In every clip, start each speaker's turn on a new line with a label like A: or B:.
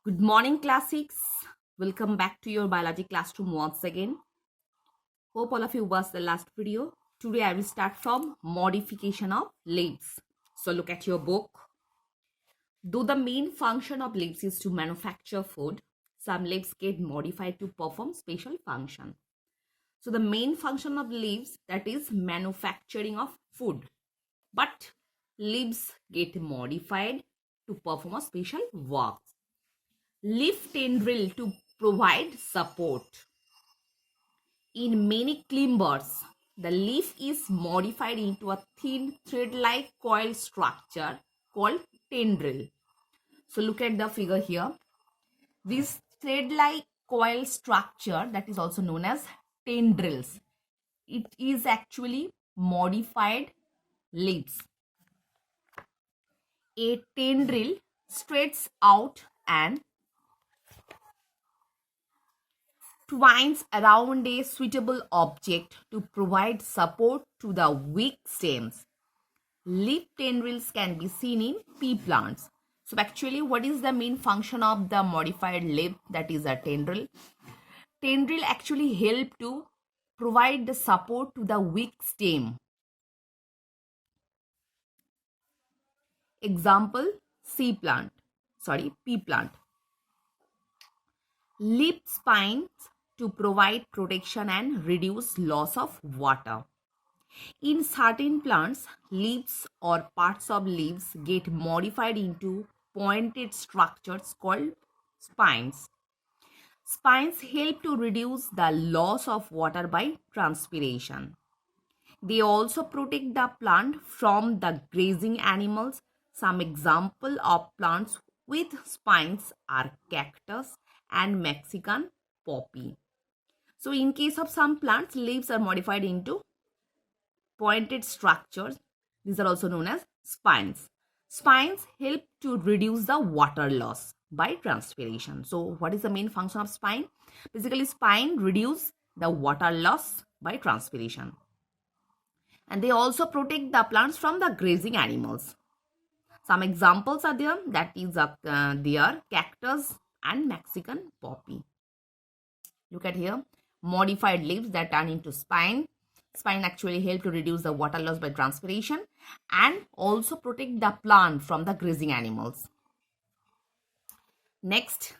A: Good morning, class 6. Welcome back to your biology classroom once again. Hope all of you watched the last video. Today I will start from modification of leaves. So look at your book. Though the main function of leaves is to manufacture food, some leaves get modified to perform special function. So the main function of leaves, that is manufacturing of food. But leaves get modified to perform a special work. Leaf tendril to provide support. In many climbers, the leaf is modified into a thin thread-like coil structure called tendril. So look at the figure here. This thread-like coil structure, that is also known as tendrils, it is actually modified leaves. A tendril stretches out and twines around a suitable object to provide support to the weak stems. Leaf tendrils can be seen in pea plants. So actually, what is the main function of the modified leaf, that is a tendril? Tendril actually help to provide the support to the weak stem. Example, pea plant. Leaf spines to provide protection and reduce loss of water. In certain plants, leaves or parts of leaves get modified into pointed structures called spines. Spines help to reduce the loss of water by transpiration. They also protect the plant from the grazing animals. Some example of plants with spines are cactus and Mexican poppy. So in case of some plants, leaves are modified into pointed structures. These are also known as spines. Spines help to reduce the water loss by transpiration. So what is the main function of spine? Basically, spine reduce the water loss by transpiration. And they also protect the plants from the grazing animals. Some examples are there, that is their cactus and Mexican poppy. Look at here, modified leaves that turn into spine. Spine actually help to reduce the water loss by transpiration and also protect the plant from the grazing animals. Next,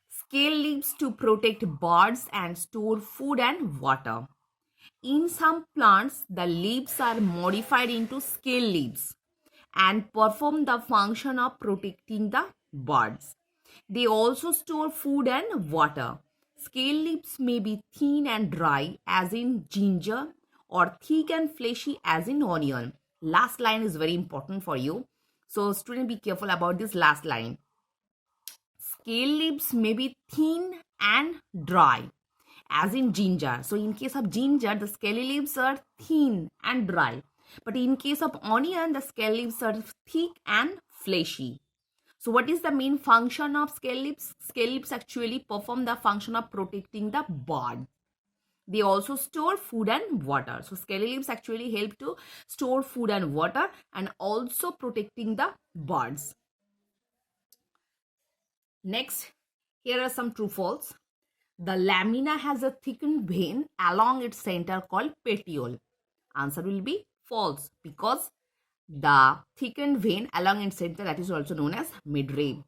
A: scale leaves to protect birds and store food and water. In some plants, the leaves are modified into scale leaves and perform the function of protecting the birds. They also store food and water. Scale leaves may be thin and dry, as in ginger, or thick and fleshy, as in onion. Last line is very important for you. So, student, be careful about this last line. Scale leaves may be thin and dry, as in ginger. So, in case of ginger, the scaly leaves are thin and dry. But in case of onion, the scale leaves are thick and fleshy. So what is the main function of scale leaves? Scale leaves actually perform the function of protecting the bud. They also store food and water. So scaly leaves actually help to store food and water and also protecting the buds. Next, here are some true false. The lamina has a thickened vein along its center called petiole. Answer will be false, because the thickened vein along its center, that is also known as midrib.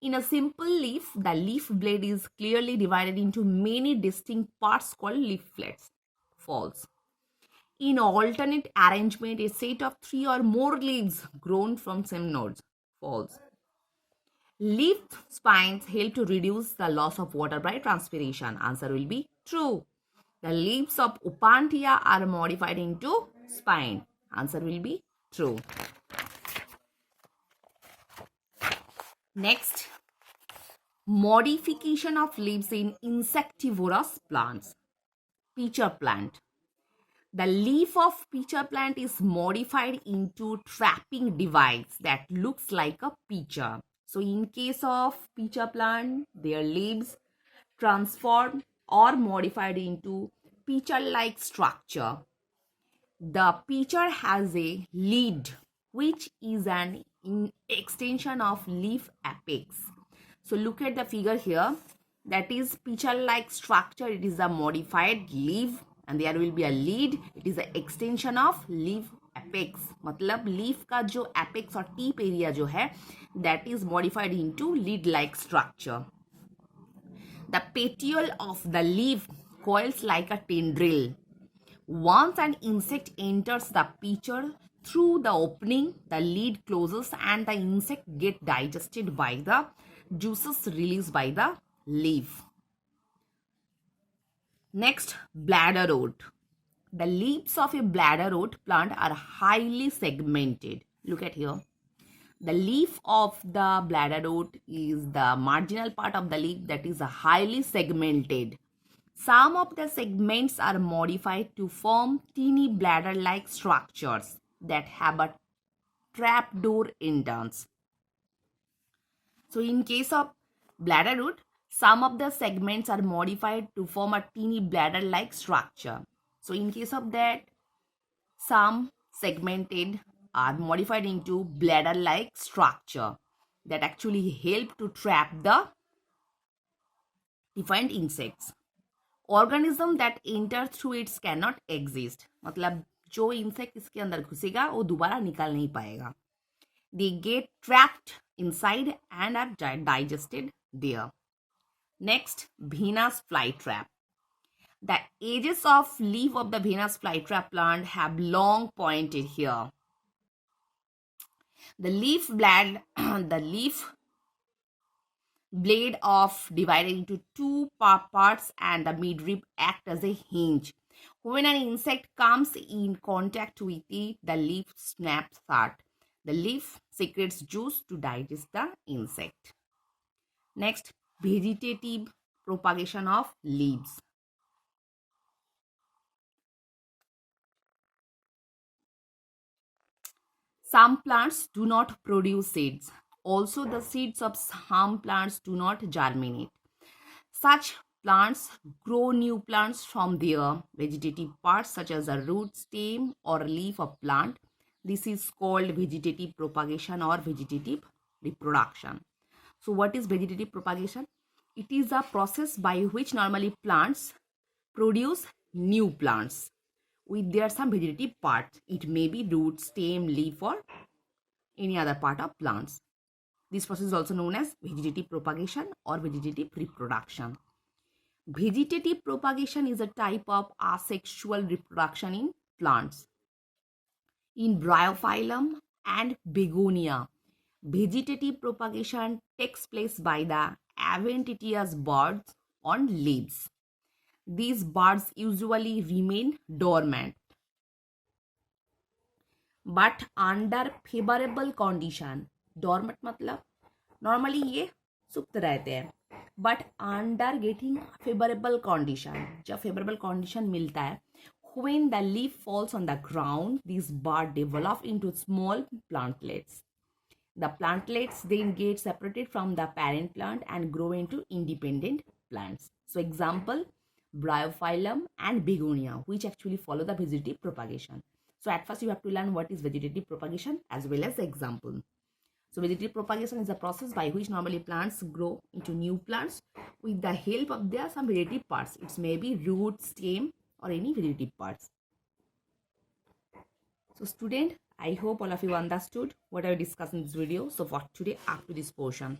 A: In a simple leaf, the leaf blade is clearly divided into many distinct parts called leaflets. False. In alternate arrangement, a set of 3 or more leaves grown from same nodes. False. Leaf spines help to reduce the loss of water by transpiration. Answer will be true. The leaves of Opuntia are modified into spine. Answer will be true. Next, modification of leaves in insectivorous plants. Pitcher plant. The leaf of pitcher plant is modified into trapping device that looks like a pitcher. So in case of pitcher plant, their leaves transformed or modified into pitcher-like structure. The pitcher has a lead, which is an extension of leaf apex. So look at the figure here. That is petal-like structure. It is a modified leaf and there will be a lead. It is an extension of leaf apex. मतलब leaf का जो apex और tip area जो है, that is modified into lead-like structure. The petiole of the leaf coils like a tendril. Once an insect enters the pitcher, through the opening, the lid closes and the insect gets digested by the juices released by the leaf. Next, bladderwort. The leaves of a bladderwort plant are highly segmented. Look at here. The leaf of the bladderwort is the marginal part of the leaf that is highly segmented. Some of the segments are modified to form teeny bladder-like structures that have a trapdoor entrance. So in case of bladderwort, some of the segments are modified to form a teeny bladder-like structure. So in case of that, some segmented are modified into bladder-like structure that actually help to trap the defined insects. Organism that enter through it cannot exist. मतलब जो insect इसके अंदर घुसेगा वो दोबारा निकाल नहीं पाएगा. They get trapped inside and are digested there. Next, Venus flytrap. The edges of leaf of the Venus flytrap plant have long pointed here. The leaf blade of divided into two parts and the midrib act as a hinge. When an insect comes in contact with it, the leaf snaps shut. The leaf secretes juice to digest the insect. Next, vegetative propagation of leaves. Some plants do not produce seeds. Also, the seeds of some plants do not germinate. Such plants grow new plants from their vegetative parts such as a root, stem or leaf of plant. This is called vegetative propagation or vegetative reproduction. So what is vegetative propagation? It is a process by which normally plants produce new plants with their some vegetative parts. It may be root, stem, leaf or any other part of plants. This process is also known as vegetative propagation or vegetative reproduction. Vegetative propagation is a type of asexual reproduction in plants. In Bryophyllum and Begonia, vegetative propagation takes place by the adventitious birds on leaves. These birds usually remain dormant, but under favorable condition. Dormant मतलब normally ये सुप्त रहते हैं, but under getting favorable condition, जब favorable condition मिलता है, when the leaf falls on the ground, these birds develop into small plantlets. The plantlets then get separated from the parent plant and grow into independent plants. So example, Bryophyllum and Begonia, which actually follow the vegetative propagation. So at first you have to learn what is vegetative propagation as well as the example. So vegetative propagation is a process by which normally plants grow into new plants with the help of their some vegetative parts. It may be root, stem or any vegetative parts. So student, I hope all of you understood what I discussed in this video. So for today up to this portion.